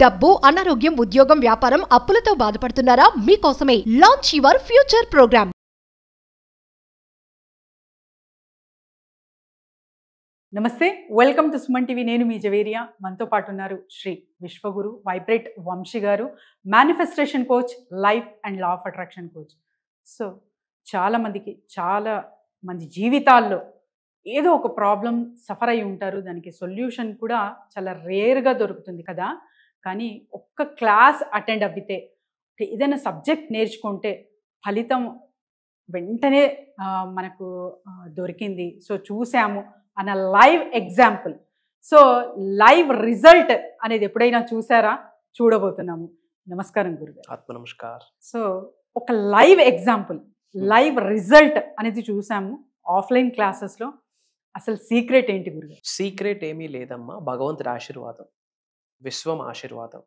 డబ్బు, అనారోగ్యం, ఉద్యోగం, వ్యాపారం, అప్పులతో బాధపడుతున్నారా? మీకోసమే లాంచ్ యువర్ ఫ్యూచర్ ప్రోగ్రామ్. నమస్తే, వెల్కమ్ టు సుమన్ టీవీ. నేను మీ జవేరియా. మనతో పాటు ఉన్నారు శ్రీ విశ్వగురు వైబ్రేట్ వంశీ గారు, manifestation coach, life and law of attraction coach. So చాలా మంది జీవితాల్లో ఏదో ఒక ప్రాబ్లం సఫర్ అయి ఉంటారు. దానికి సొల్యూషన్ కూడా చాలా రేర్గా దొరుకుతుంది కదా. కానీ ఒక్క క్లాస్ అటెండ్ అవ్వితే, ఏదైనా సబ్జెక్ట్ నేర్చుకుంటే ఫలితం వెంటనే మనకు దొరికింది. సో చూసాము అన్న live example. So live result అనేది ఎప్పుడైనా చూసారా? చూడబోతున్నాము. నమస్కారం గురుగారు. ఆత్మ నమస్కార్. సో ఒక లైవ్ ఎగ్జాంపుల్, లైవ్ రిజల్ట్ అనేది చూసాము ఆఫ్లైన్ క్లాసెస్లో. అసలు సీక్రెట్ ఏంటి గురుగారు? సీక్రెట్ ఏమీ లేదమ్మా. భగవంతుడి ఆశీర్వాదం, విశ్వం ఆశీర్వాదం.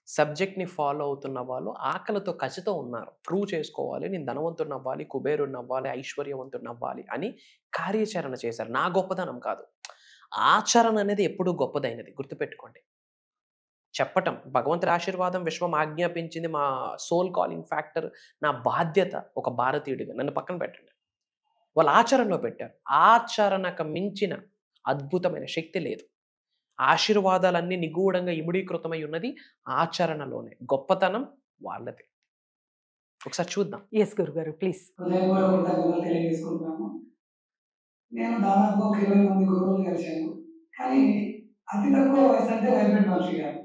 సబ్జెక్ట్ని ఫాలో అవుతున్న వాళ్ళు ఆకలితో కసితో ఉన్నారు. ప్రూవ్ చేసుకోవాలి, నేను ధనవంతుడిని అవ్వాలి, కుబేరుడిని అవ్వాలి, ఐశ్వర్యవంతుడిని అవ్వాలి అని కార్యాచరణ చేశారు. నా గొప్పదనం కాదు, ఆచరణ అనేది ఎప్పుడూ గొప్పదైనది. గుర్తుపెట్టుకోండి. చెప్పటం భగవంతుడి ఆశీర్వాదం, విశ్వం ఆజ్ఞాపించింది, మా సోల్ కాలింగ్ ఫ్యాక్టర్, నా బాధ్యత ఒక భారతీయుడిగా. నన్ను పక్కన పెట్టండి. వాళ్ళు ఆచరణలో పెట్టారు. ఆచరణకు మించిన అద్భుతమైన శక్తి లేదు. ఆశీర్వాదాలన్నీ నిగూఢంగా ఇముడీకృతమై ఉన్నది ఆచరణలోనే. గొప్పతనం వాళ్ళది. ఒకసారి చూద్దాం. ఎస్ గురుగారు, ప్లీజ్. తెలియజేసుకుంటున్నాను. నేను దాదాపు ఒక 20 మంది గురువులు కలిశాను. కానీ అతి తక్కువ వయసు అంటే వైబ్రేట్ వంశీ గారు.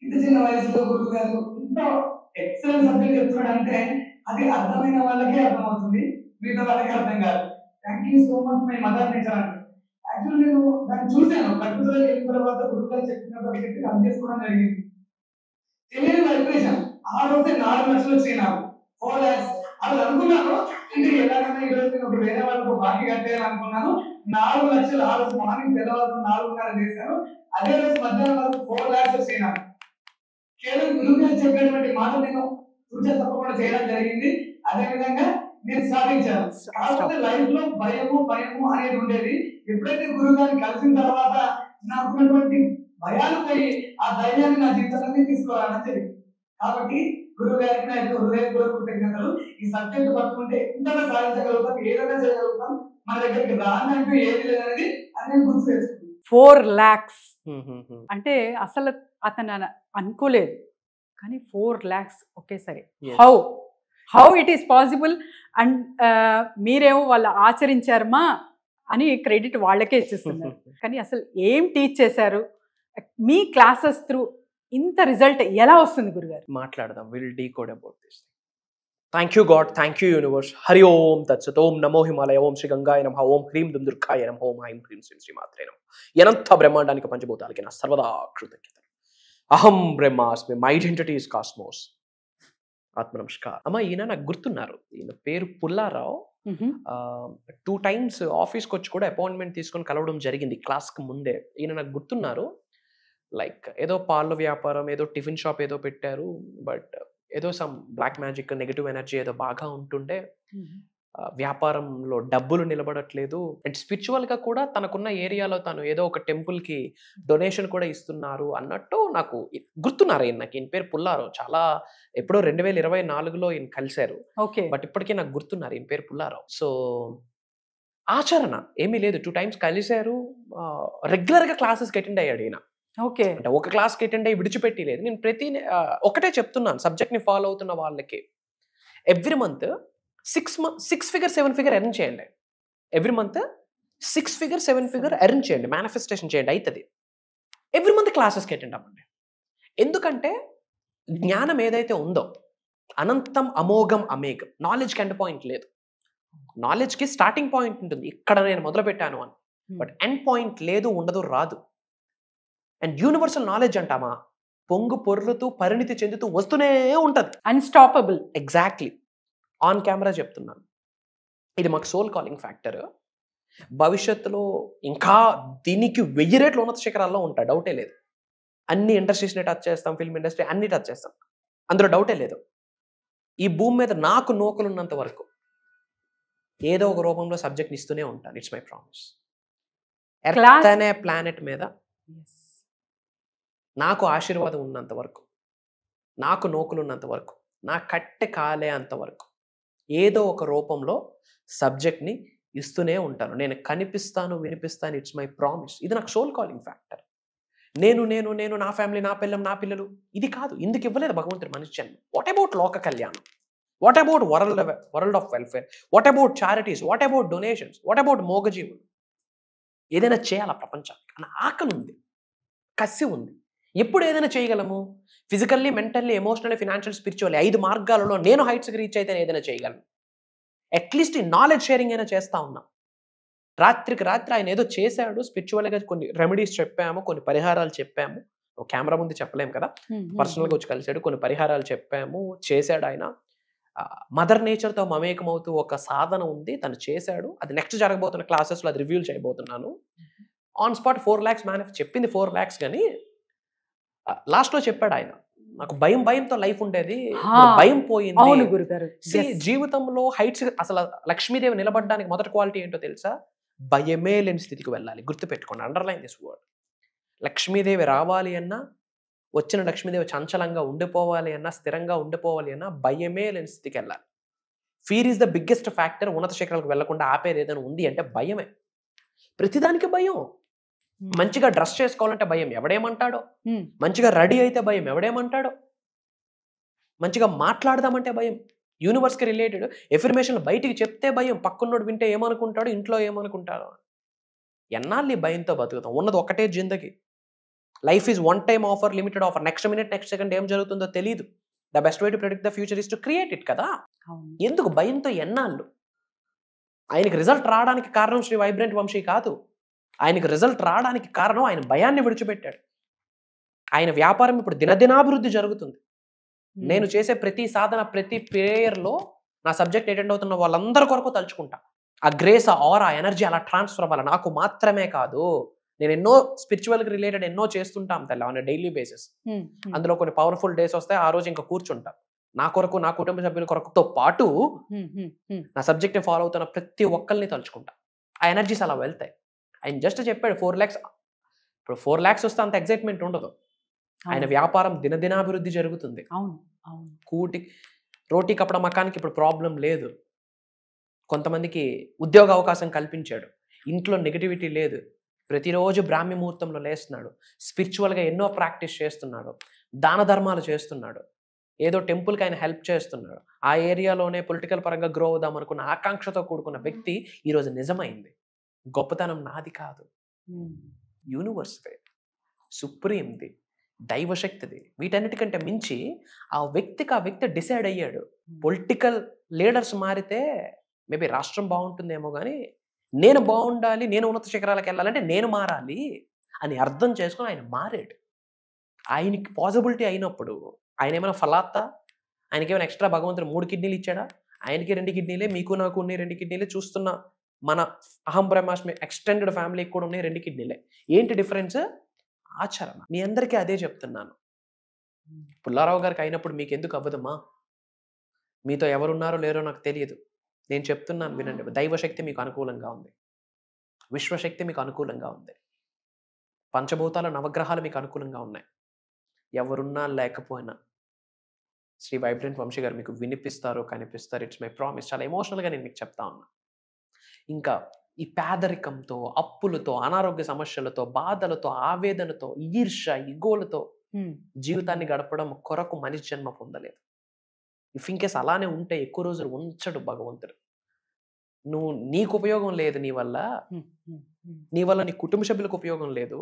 ఇంత చిన్న వయసులో గురువు గారు ఇంత ఎక్సలెంట్ సబ్జెక్ట్ చెప్తున్నాడంటే అది అర్థమైన వాళ్ళకే అర్థమవుతుంది, మిగతా వాళ్ళకి అర్థం కాదు. Thank you so much my mother nature అంటే. యాక్చువల్లీ నేను దాన్ని చూశాను. ప్రకృతిలోకి వెళ్ళిన తర్వాత గురువు గారు చెప్పిన వ్యక్తి రన్ చేసుకోవడం జరిగింది. తెలియని వైబ్రేషన్. ఆ రోజే 4 లక్షలు వచ్చాయి నాకు, 4 lakhs. అది అనుకున్నాను, అంటే ఎలాగైనా ఈ రోజు నేను వేరే వాళ్ళకు బాకీ కట్టేయాలని అనుకున్నాను. 4 లక్షలు ఆ రోజు మార్నింగ్ తెల్లవారు 4:30 చేశాను. అదే రోజు మధ్యాహ్నం వరకు 4 lakhs వచ్చాయి నాకు. కేవలం గురువు గారు చెప్పేటువంటి మాట నేను సూచన తప్పకుండా చేయడం జరిగింది. అదే విధంగా నేను సాధించాను. కాకపోతే లైఫ్ లో భయము అనేది ఉండేది. ఎప్పుడైతే గురువు గారిని కలిసిన తర్వాత నాకున్నటువంటి భయాలు పోయి ఆ ధైర్యాన్ని నా జీవితాన్ని తీసుకోవాలని తెలియదు. కాబట్టి గురువు గారికి నా యొక్క హృదయపూర్వక కృతజ్ఞతలు. ఈ సబ్జెక్ట్ పట్టుకుంటే ఎంతగా సాధించగలుగుతాం, ఏదైనా చేయగలుగుతాం. మన దగ్గరికి రానంటూ ఏది లేదనేది అది నేను గుర్తు చేసుకుంటాను. 4 lakhs అంటే అసలు అతను అనుకోలేదు, కానీ 4 lakhs ఒకేసారి. How it is possible? And మీరేమో వాళ్ళు ఆచరించారమ్మా అని క్రెడిట్ వాళ్ళకే ఇచ్చేస్తున్నారు. కానీ అసలు ఏం టీచ్ చేశారు? మీ క్లాసెస్ త్రూ ఇంత రిజల్ట్ ఎలా వస్తుంది గురుగారు? మాట్లాడదాం. Will decode about this. Thank you God, thank you universe. Hari ఓం తత్సత్. ఓం నమో హిమాలయ, ఓం శ్రీ గంగాయ నమః, ఓం హ్రీం దుం దుర్గాయ నమః, ఓం ఐం హ్రీం శ్రీం శ్రీమాత్రే నమః. అనంత బ్రహ్మాండానికి పంచభూతాలకి నా సర్వదా కృతజ్ఞత. అహం బ్రహ్మాస్మి, మై ఐడెంటిటీ ఇస్ కాస్మోస్. ఆత్మ నమస్కార్. అమ్మ, ఈయన నాకు గుర్తున్నారు. ఈయన పేరు పుల్లారావు. 2 times ఆఫీస్కి వచ్చి కూడా అపాయింట్మెంట్ తీసుకొని కలవడం జరిగింది క్లాస్కి ముందే. ఈయన నాకు గుర్తున్నారు. లైక్ ఏదో పాల వ్యాపారం, ఏదో టిఫిన్ షాప్ ఏదో పెట్టారు. బట్ ఏదో some black magic, negative energy ఏదో బాగా ఉంటుండే. వ్యాపారంలో డబ్బులు నిలబడట్లేదు. అండ్ స్పిరిచువల్గా కూడా తనకున్న ఏరియాలో తను ఏదో ఒక టెంపుల్కి డొనేషన్ కూడా ఇస్తున్నారు అన్నట్టు నాకు గుర్తున్నారు. ఈయన పేరు పుల్లారావు. చాలా ఎప్పుడో 2024లో ఈయన కలిశారు. బట్ ఇప్పటికీ నాకు గుర్తున్నారు ఈయన పేరు పుల్లారావు. సో ఆచరణ ఏమీ లేదు. 2 times కలిశారు. రెగ్యులర్గా క్లాసెస్కి అటెండ్ అయ్యాడు ఈయన. అంటే ఒక క్లాస్కి అటెండ్ అయ్యి విడిచిపెట్టి లేదు. నేను ఒకటే చెప్తున్నాను సబ్జెక్ట్ని ఫాలో అవుతున్న వాళ్ళకి, every month 6 figure 7 figure earn చేయండి. Every month 6 figure 7 figure earn చేయండి, మేనిఫెస్టేషన్ చేయండి, అవుతుంది. ఎవ్రీ మంత్ క్లాసెస్కి అటెండ్ అవ్వండి. ఎందుకంటే జ్ఞానం ఏదైతే ఉందో అనంతం, అమోఘం, అమేఘం. నాలెడ్జ్కి ఎండ్ పాయింట్ లేదు. నాలెడ్జ్కి స్టార్టింగ్ పాయింట్ ఉంటుంది, ఇక్కడ నేను మొదలు పెట్టాను అని. బట్ ఎండ్ పాయింట్ లేదు, ఉండదు, రాదు. అండ్ యూనివర్సల్ నాలెడ్జ్ అంటామా, పొంగు పొర్లుతూ పరిణితి చెందుతూ వస్తూనే ఉంటుంది, అన్స్టాపబుల్. ఎగ్జాక్ట్లీ. ఆన్ కెమెరా చెప్తున్నాను. ఇది మాకు సోల్ కాలింగ్ ఫ్యాక్టర్. భవిష్యత్తులో ఇంకా దీనికి 1000 రెట్లు ఉన్నత శిఖరాల్లో ఉంటాయి, డౌటే లేదు. అన్ని ఇండస్ట్రీస్ని టచ్ చేస్తాం, ఫిల్మ్ ఇండస్ట్రీ అన్ని టచ్ చేస్తాం, అందులో డౌటే లేదు. ఈ భూమి మీద నాకు నోకలున్నంత వరకు ఏదో ఒక రూపంలో సబ్జెక్ట్ ఇస్తూనే ఉంటాను. It's my promise. ఎర్త్ అనే ప్లానెట్ మీద నాకు ఆశీర్వాదం ఉన్నంత వరకు, నాకు నోకులు ఉన్నంత వరకు, నా కట్టె కాలే అంతవరకు ఏదో ఒక రూపంలో సబ్జెక్ట్ని ఇస్తూనే ఉంటాను. నేను కనిపిస్తాను, వినిపిస్తాను. It's my promise. ఇది నాకు సోల్ కాలింగ్ ఫ్యాక్టర్. నేను నేను నేను నా ఫ్యామిలీ, నా పిల్లం, నా పిల్లలు, ఇది కాదు. ఇందుకు ఇవ్వలేదు భగవంతుడు మనిషి జన్మ. వాట్ అబౌట్ లోక కళ్యాణం? What about world of welfare? What about charities? What about donations? What about మోగజీవులు? ఏదైనా చేయాలా ప్రపంచానికి అన్న ఆకలి ఉంది, కసి ఉంది. ఎప్పుడు ఏదైనా చేయగలము? Physically, mentally, emotionally, financial, spiritually 5 మార్గాలలో నేను హైట్స్కి రీచ్ అయితే ఏదైనా చేయగలను. అట్లీస్ట్ ఈ నాలెడ్జ్ షేరింగ్ అయినా చేస్తా ఉన్నా. రాత్రికి రాత్రి ఆయన ఏదో చేశాడు, స్పిరిచువల్గా కొన్ని రెమెడీస్ చెప్పాము, కొన్ని పరిహారాలు చెప్పాము. కెమెరా ముందు చెప్పలేము కదా, పర్సనల్గా వచ్చి కలిసాడు, కొన్ని పరిహారాలు చెప్పాము, చేశాడు ఆయన. మదర్ నేచర్తో మమేకమవుతూ ఒక సాధన ఉంది, తను చేశాడు. అది నెక్స్ట్ జరగబోతున్న క్లాసెస్లో అది రివ్యూల్ చేయబోతున్నాను. ఆన్ స్పాట్ 4 lakhs చెప్పింది 4 lakhs కానీ లాస్ట్లో చెప్పాడు ఆయన, నాకు భయంతో లైఫ్ ఉండేది, భయం పోయింది. జీవితంలో హైట్స్, అసలు లక్ష్మీదేవి నిలబడడానికి మొదటి క్వాలిటీ ఏంటో తెలుసా? భయమే లేని స్థితికి వెళ్ళాలి. గుర్తుపెట్టుకోండి, అండర్లైన్ దిస్ వర్డ్. లక్ష్మీదేవి రావాలి అన్నా, వచ్చిన లక్ష్మీదేవి చంచలంగా ఉండిపోవాలి అన్నా, స్థిరంగా ఉండిపోవాలి అన్నా భయమే లేని స్థితికి వెళ్ళాలి. Fear is the biggest factor. ఉన్నత శిఖరాలకు వెళ్లకుండా ఆపేది ఏదైనా ఉంది అంటే భయమే. ప్రతిదానికి భయం. మంచిగా డ్రెస్ చేసుకోవాలంటే భయం, ఎవడేమంటాడో. మంచిగా రెడీ అయితే భయం, ఎవడేమంటాడో. మంచిగా మాట్లాడదామంటే భయం. యూనివర్స్కి రిలేటెడ్ ఎఫర్మేషన్ బయటికి చెప్తే భయం, పక్కన్నోడు వింటే ఏమనుకుంటాడో, ఇంట్లో ఏమనుకుంటాడో. ఎన్నాళ్ళు భయంతో బతుకుతాం? ఉన్నది ఒకటే జిందగీ. Life is one time offer, limited offer. Next minute, next second ఏం జరుగుతుందో తెలియదు. The best way to predict the future is to create it కదా. ఎందుకు భయంతో ఎన్నాళ్ళు? ఆయనకి రిజల్ట్ రావడానికి కారణం శ్రీ వైబ్రెంట్ వంశీ కాదు. ఆయనకి రిజల్ట్ రావడానికి కారణం ఆయన భయాన్ని విడిచిపెట్టాడు. ఆయన వ్యాపారం ఇప్పుడు దినదినాభివృద్ధి జరుగుతుంది. నేను చేసే ప్రతి సాధన, ప్రతి ప్రేయర్లో నా సబ్జెక్ట్ అటెండ్ అవుతున్న వాళ్ళందరి కొరకు తలుచుకుంటా. ఆ గ్రేస్, ఆ ఆరా, ఎనర్జీ అలా ట్రాన్స్ఫర్ అవ్వాలి. నాకు మాత్రమే కాదు, నేను ఎన్నో స్పిరిచువల్కి రిలేటెడ్ ఎన్నో చేస్తుంటాం తల్లి ఆన్ డైలీ బేసిస్. అందులో కొన్ని పవర్ఫుల్ డేస్ వస్తాయి, ఆ రోజు ఇంకా కూర్చుంటా. నా కొరకు, నా కుటుంబ సభ్యుల కొరకుతో పాటు నా సబ్జెక్ట్ని ఫాలో అవుతున్న ప్రతి ఒక్కరిని తలుచుకుంటా. ఆ ఎనర్జీస్ అలా వెళ్తాయి. ఆయన జస్ట్ చెప్పాడు 4 lakhs. ఇప్పుడు 4 lakhs వస్తే అంత ఎగ్జైట్మెంట్ ఉండదు. ఆయన వ్యాపారం దినదినాభివృద్ధి జరుగుతుంది. రోటీ కప్పడ మకానికి ఇప్పుడు ప్రాబ్లం లేదు. కొంతమందికి ఉద్యోగ అవకాశం కల్పించాడు. ఇంట్లో నెగిటివిటీ లేదు. ప్రతిరోజు బ్రాహ్మీ ముహూర్తంలో లేస్తున్నాడు. స్పిరిచువల్గా ఎన్నో ప్రాక్టీస్ చేస్తున్నాడు. దాన ధర్మాలు చేస్తున్నాడు. ఏదో టెంపుల్కి ఆయన హెల్ప్ చేస్తున్నాడు. ఆ ఏరియాలోనే పొలిటికల్ పరంగా గ్రో అవుదాం అనుకున్న ఆకాంక్షతో కూడుకున్న వ్యక్తి ఈరోజు నిజమైంది. గొప్పతనం నాది కాదు, యూనివర్స్దే, సుప్రీంది, దైవశక్తిది. వీటన్నిటికంటే మించి ఆ వ్యక్తి డిసైడ్ అయ్యాడు. పొలిటికల్ లీడర్స్ మారితే మేబీ రాష్ట్రం బాగుంటుందేమో కానీ నేను బాగుండాలి, నేను ఉన్నత శిఖరాలకు వెళ్ళాలంటే నేను మారాలి అని అర్థం చేసుకుని ఆయన మారాడు. ఆయనకి పాసిబిలిటీ అయినప్పుడు ఆయన ఏమైనా ఫలాత్తా? ఆయనకి ఏమైనా ఎక్స్ట్రా భగవంతుడు 3 కిడ్నీలు ఇచ్చాడా? ఆయనకి 2 కిడ్నీలే, మీకు నాకు ఉన్నాయి 2 కిడ్నీలే. చూస్తున్న మన అహం బ్రహ్మాస్మి ఎక్స్టెండెడ్ ఫ్యామిలీకి కూడా ఉన్నాయి 2 కిడ్నీలే. ఏంటి డిఫరెన్స్? ఆచరణ. మీ అందరికీ అదే చెప్తున్నాను. పుల్లారావు గారికి అయినప్పుడు మీకు ఎందుకు అవ్వదమ్మా? మీతో ఎవరున్నారో లేరో నాకు తెలియదు. నేను చెప్తున్నాను వినండి. దైవశక్తి మీకు అనుకూలంగా ఉంది, విశ్వశక్తి మీకు అనుకూలంగా ఉంది, పంచభూతాల నవగ్రహాలు మీకు అనుకూలంగా ఉన్నాయి. ఎవరున్నా లేకపోయినా శ్రీ వైబ్రెంట్ వంశీ గారు మీకు వినిపిస్తారు, కనిపిస్తారు. It's my promise. చాలా ఎమోషనల్గా నేను మీకు చెప్తా ఉన్నా. ఇంకా ఈ పేదరికంతో, అప్పులతో, అనారోగ్య సమస్యలతో, బాధలతో, ఆవేదనతో, ఈర్ష్య, ఇగోలతో జీవితాన్ని గడపడం కొరకు మనిషి జన్మ పొందలేదు. ఇఫ్ ఇన్కేస్ అలానే ఉంటే ఎక్కువ రోజులు ఉంచడు భగవంతుడు. నీకు ఉపయోగం లేదు, నీ వల్ల నీ కుటుంబ సభ్యులకు ఉపయోగం లేదు,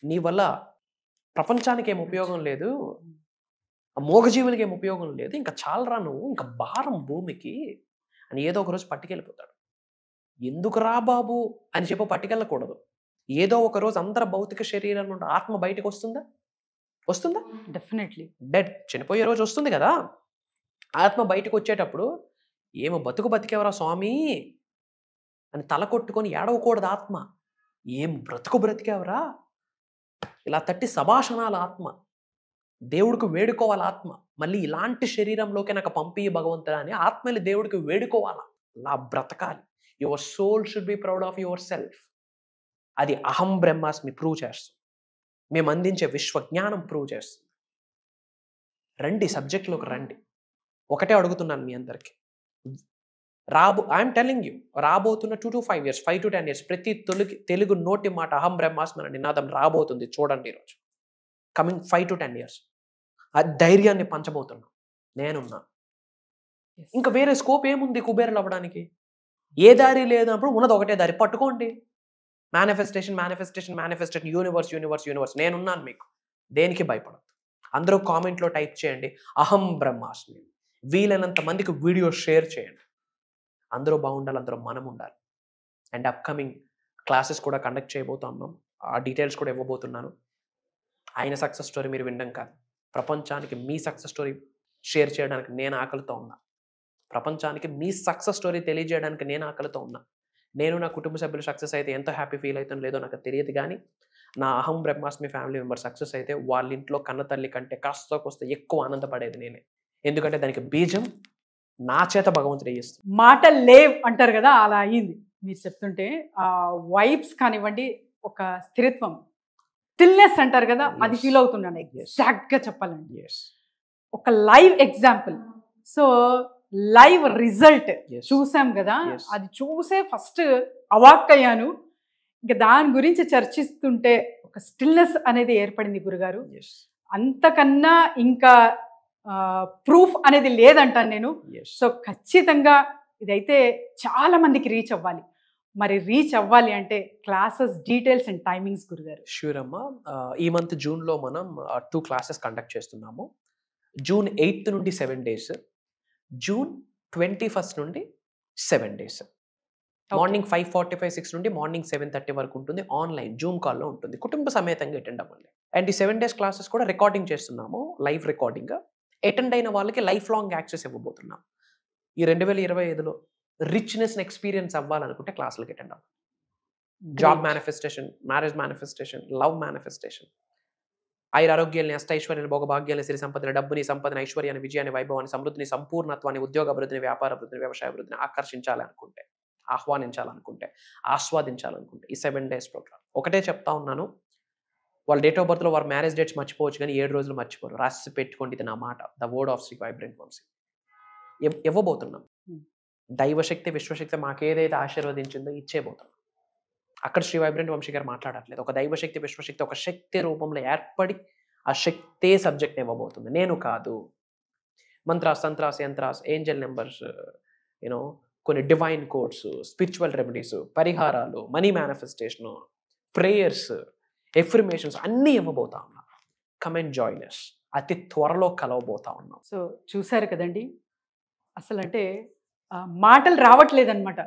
నీ వల్ల ప్రపంచానికి ఏం ఉపయోగం లేదు, ఆ మోగజీవులకి ఏం ఉపయోగం లేదు, ఇంకా చాలరా నువ్వు, ఇంకా భారం భూమికి అని ఏదో ఒక రోజు పట్టుకెళ్ళిపోతాడు. ఎందుకు రా బాబు అని చెప్పి పట్టుకెళ్ళకూడదు. ఏదో ఒక రోజు అందరి భౌతిక శరీరం నుండి ఆత్మ బయటకు వస్తుందా? డెఫినెట్లీ. డెడ్, చనిపోయే రోజు వస్తుంది కదా. ఆత్మ బయటకు వచ్చేటప్పుడు ఏమో బతికేవరా స్వామి అని తల కొట్టుకొని ఏడవకూడదు ఆత్మ. ఏం బ్రతికేవరా ఇలా తట్టి సభాషణాల ఆత్మ. దేవుడికి వేడుకోవాలి ఆత్మ. మళ్ళీ ఇలాంటి శరీరంలోకి నాకు పంపి భగవంతుడా అని ఆత్మని దేవుడికి వేడుకోవాలా, అలా బ్రతకాలి. Your soul should be proud of yourself. అది అహం బ్రహ్మాస్మి ప్రూవ్ చేస్తుంది. మేము అందించే విశ్వజ్ఞానం ప్రూవ్ చేస్తుంది. రండి, సబ్జెక్ట్లోకి రండి. ఒకటే అడుగుతున్నాను మీ అందరికీ, ఐఎమ్ టెలింగ్ యూ, రాబోతున్న 2 to 5 years, 5 to 10 years ప్రతి తెలుగు నోటి మాట అహం బ్రహ్మాస్మి అనే నినాదం రాబోతుంది. చూడండి ఈరోజు, కమింగ్ 5 to 10 years ఆ ధైర్యాన్ని పంచబోతున్నాం. నేనున్నా. ఇంకా వేరే స్కోప్ ఏముంది కుబేరులు అవ్వడానికి? ఏ దారి లేదన్నప్పుడు ఉన్నది ఒకటే దారి, పట్టుకోండి. Manifestation manifestation manifestation, universe universe universe. నేనున్నాను మీకు, దేనికి భయపడద్దు. అందరూ కామెంట్లో టైప్ చేయండి అహం బ్రహ్మాస్మి. వీలైనంత మందికి వీడియో షేర్ చేయండి. అందరూ బాగుండాలి, అందరూ మనం ఉండాలి. అండ్ అప్కమింగ్ క్లాసెస్ కూడా కండక్ట్ చేయబోతున్నాం. ఆ డీటెయిల్స్ కూడా ఇవ్వబోతున్నాను. ఆయన సక్సెస్ స్టోరీ మీరు వినడం కాదు, ప్రపంచానికి మీ సక్సెస్ స్టోరీ షేర్ చేయడానికి నేను ఆకలితో ఉన్నా. ప్రపంచానికి మీ సక్సెస్ స్టోరీ తెలియజేయడానికి నేను ఆకలితో ఉన్నా. నేను నా కుటుంబ సభ్యులు సక్సెస్ అయితే ఎంత హ్యాపీ ఫీల్ అవుతాను లేదో నాకు తెలియదు, కానీ నా అహం బ్రహ్మాస్మి ఫ్యామిలీ మెంబర్ సక్సెస్ అయితే వాళ్ళ ఇంట్లో కన్న తల్లి కంటే కాస్త ఎక్కువ ఆనందపడేది నేనే. ఎందుకంటే దానికి బీజం నా చేత భగవంతుడు వేయిస్తుంది. మాటలు లేవ్ అంటారు కదా, అలా అయ్యింది మీరు చెప్తుంటే. ఆ వైబ్స్ కానివ్వండి, ఒక స్థిరత్వం, స్టిల్నెస్ అంటారు కదా, అది ఫీల్ అవుతున్నాను ఎగ్జాక్ట్గా చెప్పాలండి. ఒక live example. So live result చూసాం కదా, అది చూసే ఫస్ట్ అవాక్ అయ్యాను. ఇంకా దాని గురించి చర్చిస్తుంటే ఒక స్టిల్నెస్ అనేది ఏర్పడింది గురుగారు. అంతకన్నా ఇంకా ప్రూఫ్ అనేది లేదంటాను నేను. సో ఖచ్చితంగా ఇదైతే చాలా మందికి రీచ్ అవ్వాలి. మరి రీచ్ అవ్వాలి అంటే క్లాసెస్ డీటెయిల్స్ అండ్ టైమింగ్స్ గురుగారు. షూర్ అమ్మా. ఈ మంత్ జూన్లో మనం 2 classes కండక్ట్ చేస్తున్నాము. June 8th నుండి 7 days, June 21st నుండి 7 days. మార్నింగ్ 5:45, 6 నుండి మార్నింగ్ 7:30 వరకు ఉంటుంది. ఆన్లైన్ జూమ్ కాల్లో ఉంటుంది. కుటుంబ సమేతంగా అటెండ్ అవ్వండి. అండ్ ఈ 7 days క్లాసెస్ కూడా రికార్డింగ్ చేస్తున్నాము, లైవ్ రికార్డింగ్. అటెండ్ అయిన వాళ్ళకి లైఫ్ లాంగ్ యాక్సెస్ ఇవ్వబోతున్నాం. ఈ 2025లో రిచ్నెస్ని ఎక్స్పీరియన్స్ అవ్వాలనుకుంటే క్లాసులకి అటెండ్ అవ్వండి. Job manifestation, marriage manifestation, love manifestation, ఆరోగ్యాన్ని, అష్టైశ్వర్యాన్ని, భోగభాగ్యాన్ని, సిరి సంపదని, డబ్బుని, సంపదని, ఐశ్వర్యాన్ని, విజయాన్ని, వైభవాన్ని, సమృద్ధిని, సంపూర్ణత్వాన్ని, ఉద్యోగ అభివృద్ధిని, వ్యాపార అభివృద్ధిని, వ్యవసాయ అభివృద్ధిని ఆకర్షించాలనుకుంటే, ఆహ్వానించాలనుకుంటే, ఆస్వాదించాలనుకుంటే ఈ 7 days ప్రోగ్రామ్. ఒకటే చెప్తా ఉన్నాను, వాళ్ళ డేట్ ఆఫ్ బర్త్లో వారు మ్యారేజ్ డేట్స్ మర్చిపోవచ్చు, కానీ 7 రోజులు మర్చిపోరు. రాసి పెట్టుకోండి, ఇది నా మాట. The word of Shri vibrant Vamsi ఇవ్వబోతున్నాం. దైవశక్తి, విశ్వశక్తి మాకేదైతే ఆశీర్వదించిందో ఇచ్చేబోతున్నాం. అక్కడ శ్రీ వైబ్రెంట్ వంశీ గారు మాట్లాడట్లేదు. ఒక దైవశక్తి, విశ్వశక్తి ఒక శక్తి రూపంలో ఏర్పడి ఆ శక్తే సబ్జెక్ట్ ఇవ్వబోతుంది, నేను కాదు. మంత్రాస్, తంత్రాస్, యంత్రాస్, ఏంజల్ నెంబర్స్, కొన్ని డివైన్ కోడ్స్, స్పిరిచువల్ రెమెడీస్, పరిహారాలు, మనీ మేనిఫెస్టేషన్, ప్రేయర్స్, ఎఫర్మేషన్స్ అన్నీ ఇవ్వబోతా ఉన్నాం. Come and join us. అతి త్వరలో కలవబోతా ఉన్నాం. సో చూసారు కదండి, అసలు అంటే మాటలు రావట్లేదన్నమాట.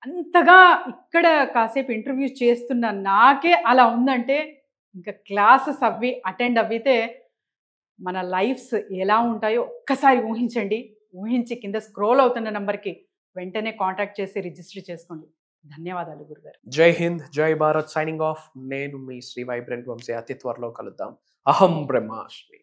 అంతగా ఇక్కడ కాసేపు ఇంటర్వ్యూ చేస్తున్న నాకే అలా ఉందంటే ఇంకా క్లాసెస్ అటెండ్ అవ్వితే మన లైఫ్స్ ఎలా ఉంటాయో ఒక్కసారి ఊహించండి. ఊహించి కింద స్క్రోల్ అవుతున్న నెంబర్కి వెంటనే కాంటాక్ట్ చేసి రిజిస్టర్ చేసుకోండి. ధన్యవాదాలు గురుగారు. జై హింద్, జై భారత్. Signing off. నేను మీ శ్రీ వైబ్రెంట్ వంశీ. అతి త్వరలో కలుద్దాం. అహం బ్రహ్మాస్మి.